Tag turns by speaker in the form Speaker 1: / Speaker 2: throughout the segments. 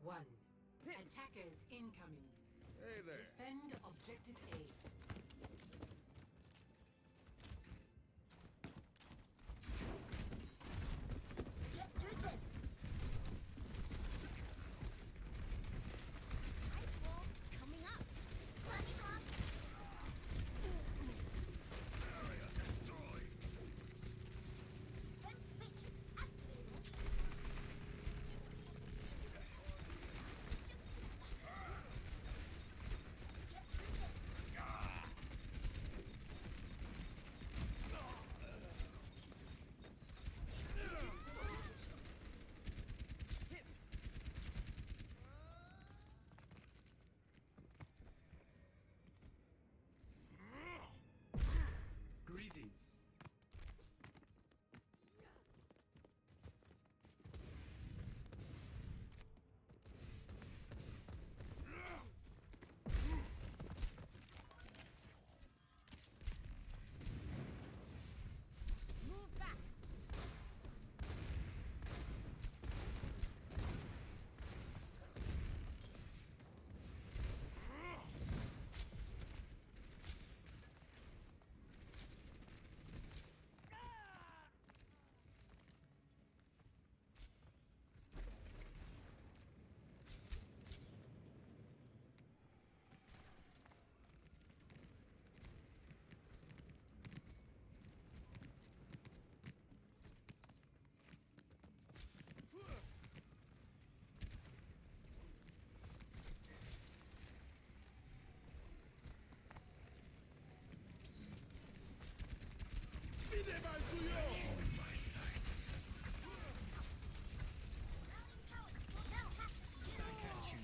Speaker 1: 1. Attackers incoming.
Speaker 2: Hey there.
Speaker 1: Defend objective A.
Speaker 3: Get through this! Ice wall coming up! Running off!
Speaker 2: Area destroyed.
Speaker 3: Vent matrix activated! Get through this!
Speaker 4: Greetings.
Speaker 3: Move back!
Speaker 2: Wieder mal zu Jung!
Speaker 4: My sights.
Speaker 3: Routing powers will now have to be
Speaker 4: I got you.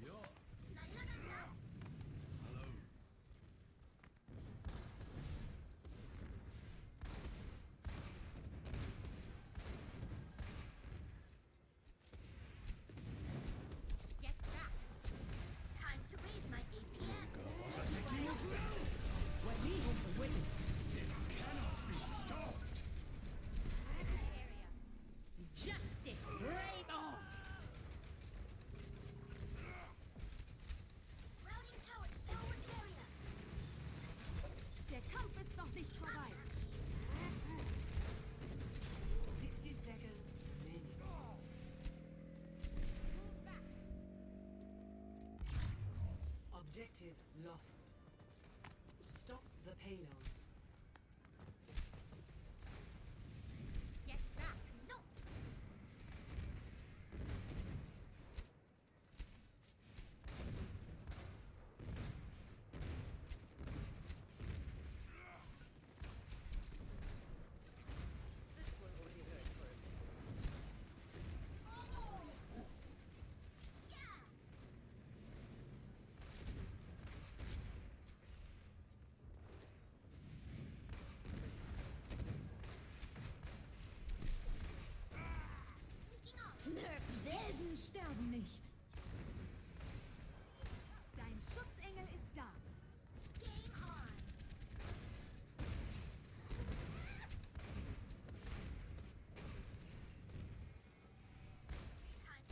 Speaker 4: Yo.
Speaker 3: 날라간다!
Speaker 4: Hello.
Speaker 3: Get back! Time to raise my APM!
Speaker 1: What we hope for winning.
Speaker 4: It cannot be stopped.
Speaker 3: Area.
Speaker 1: Justice reign on!
Speaker 3: Routing towers forward area.
Speaker 5: Der Kampf ist noch nicht vorbei.
Speaker 1: 60 seconds remaining.
Speaker 3: Move back.
Speaker 1: Objective lost. Stop the payload.
Speaker 3: Get back. No. Yeah. Sneaking off.
Speaker 5: Helden sterben nicht. Dein Schutzengel ist da.
Speaker 3: Game on. Time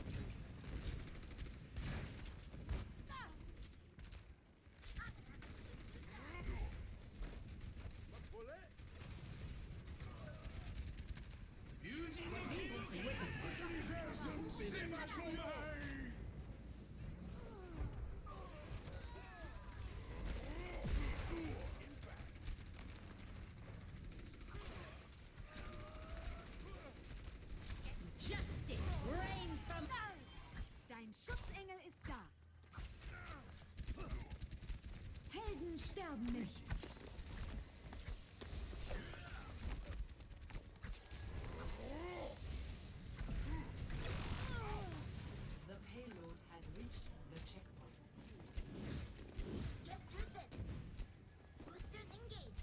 Speaker 3: to
Speaker 2: Bullet? Siema, Schumai!
Speaker 5: Justice reigns from... Dein Schutzengel ist da. Helden sterben nicht.
Speaker 1: The payload has reached the checkpoint.
Speaker 3: get through this. Boosters engaged.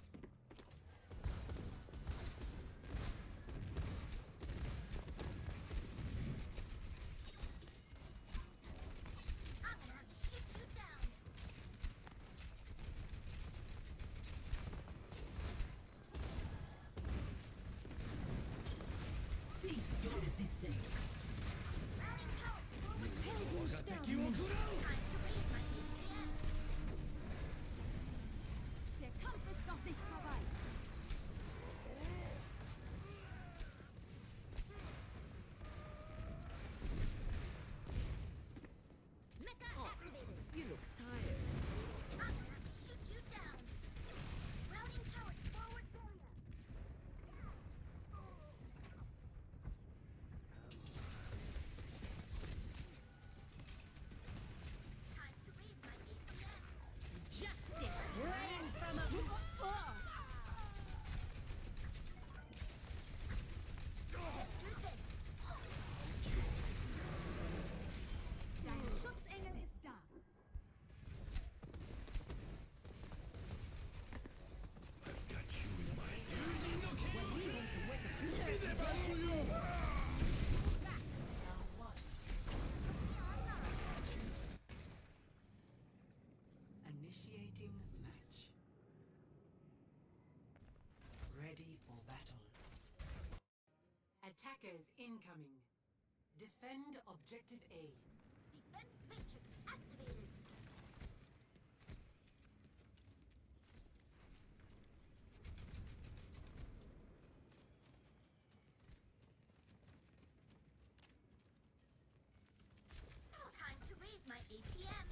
Speaker 1: Initiating match. Ready for battle. Attackers incoming. Defend objective A.
Speaker 3: Defense matrix activated. Time to raise my APM.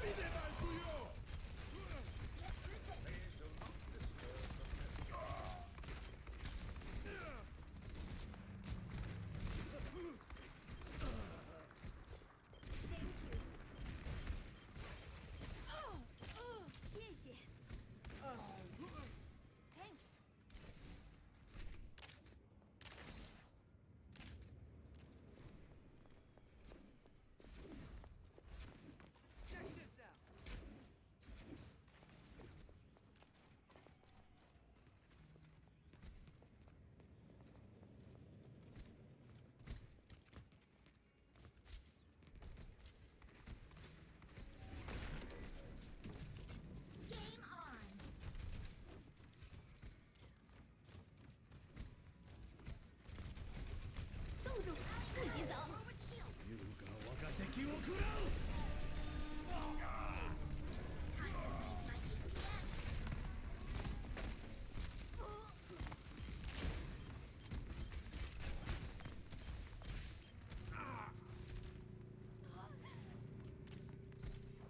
Speaker 2: Vide mal suyo!
Speaker 5: Thanks.
Speaker 6: Check this out.
Speaker 3: Game on.
Speaker 5: 冻住，不许走！
Speaker 3: Forward shield.
Speaker 4: 優雅我が敵を食らう
Speaker 3: Time to raise my APM.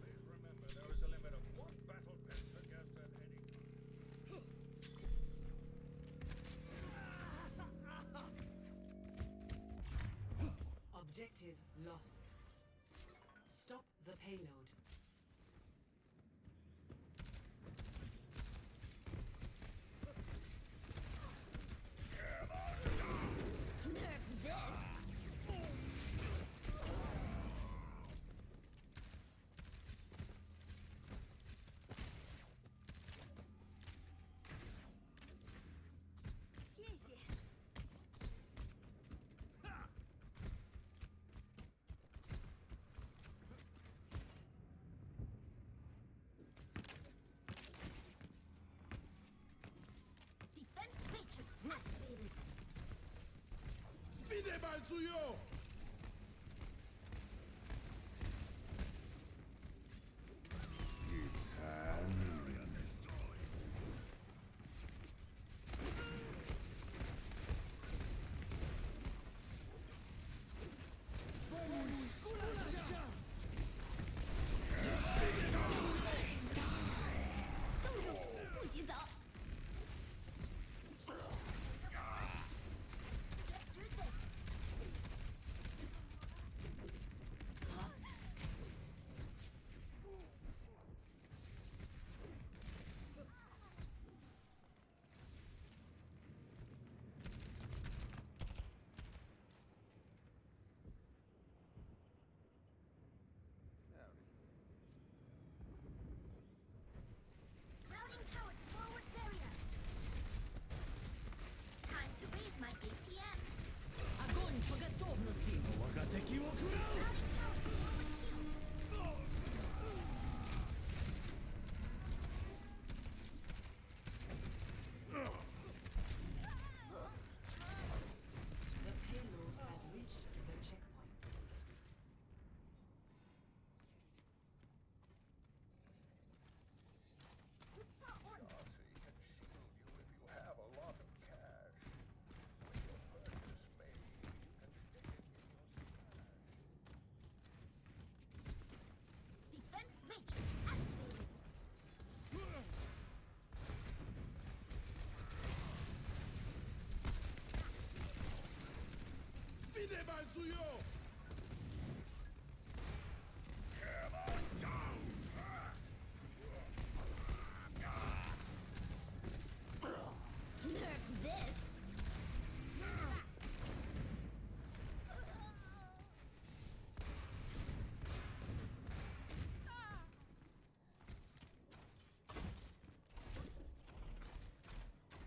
Speaker 2: Please remember, there is a limit of one battle pet against at any time.
Speaker 1: Objective lost. Stop the payload.
Speaker 5: Nerf this!谢谢。
Speaker 3: Defense matrix activated.
Speaker 2: Vide mal suyo! It's hand.
Speaker 3: Nerf this!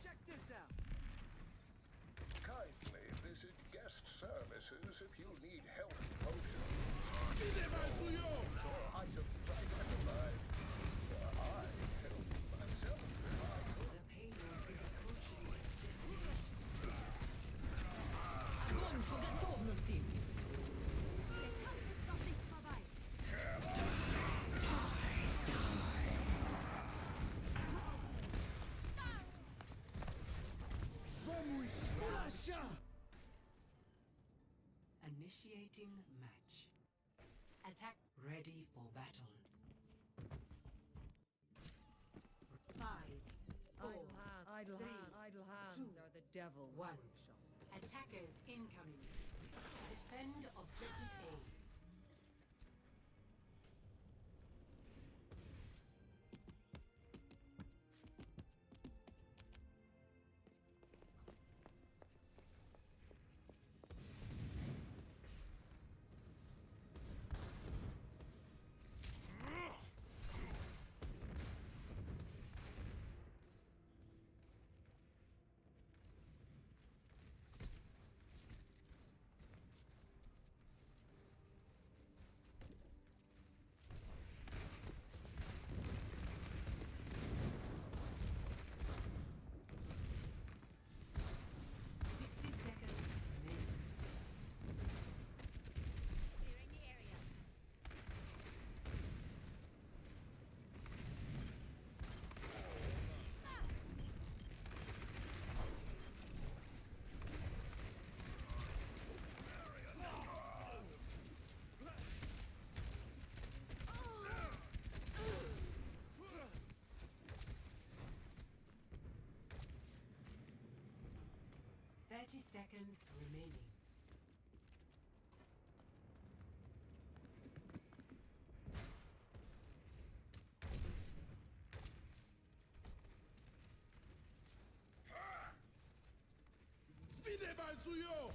Speaker 6: Check this out.
Speaker 2: Kindly visit guest services if you need health potions or items identified. I help myself if I could.
Speaker 1: The payload is approaching its destination.
Speaker 7: Огонь по готовности!
Speaker 5: Der Kampf ist noch nicht vorbei.
Speaker 4: Vamos esculachar!
Speaker 1: Initiating match. Attack ready for battle. 5, 4,
Speaker 6: Idle
Speaker 1: three,
Speaker 6: hands. Idle hands
Speaker 1: two,
Speaker 6: are the devil's
Speaker 1: 1.
Speaker 6: workshop.
Speaker 1: Attackers incoming. Defend objective A.
Speaker 3: Clearing the area.
Speaker 1: 30 seconds remaining.
Speaker 4: Vide mal suyo!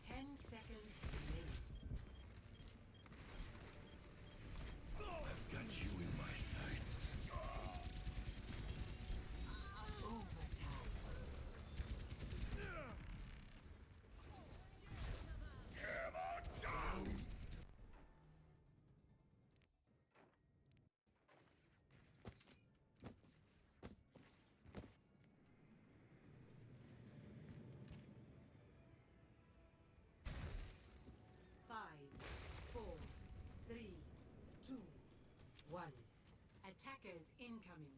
Speaker 1: 10 seconds remaining.
Speaker 4: I've got you in my sights.
Speaker 1: Overtime. Five, 4, 3, 2, 1. Attackers incoming.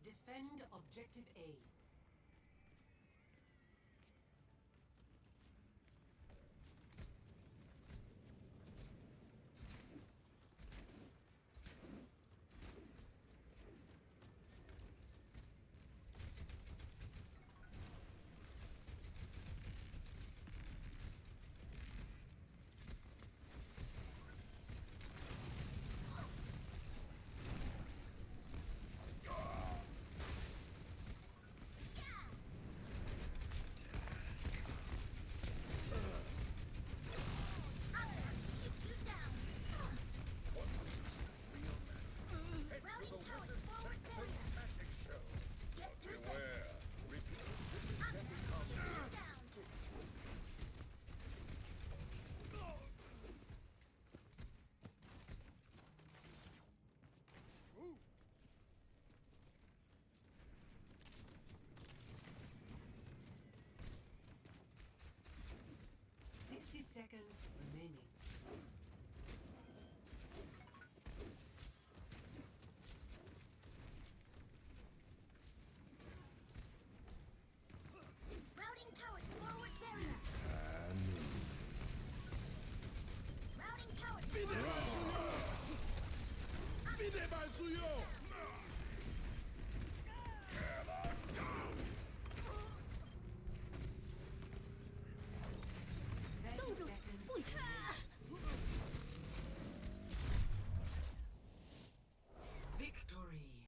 Speaker 1: Defend objective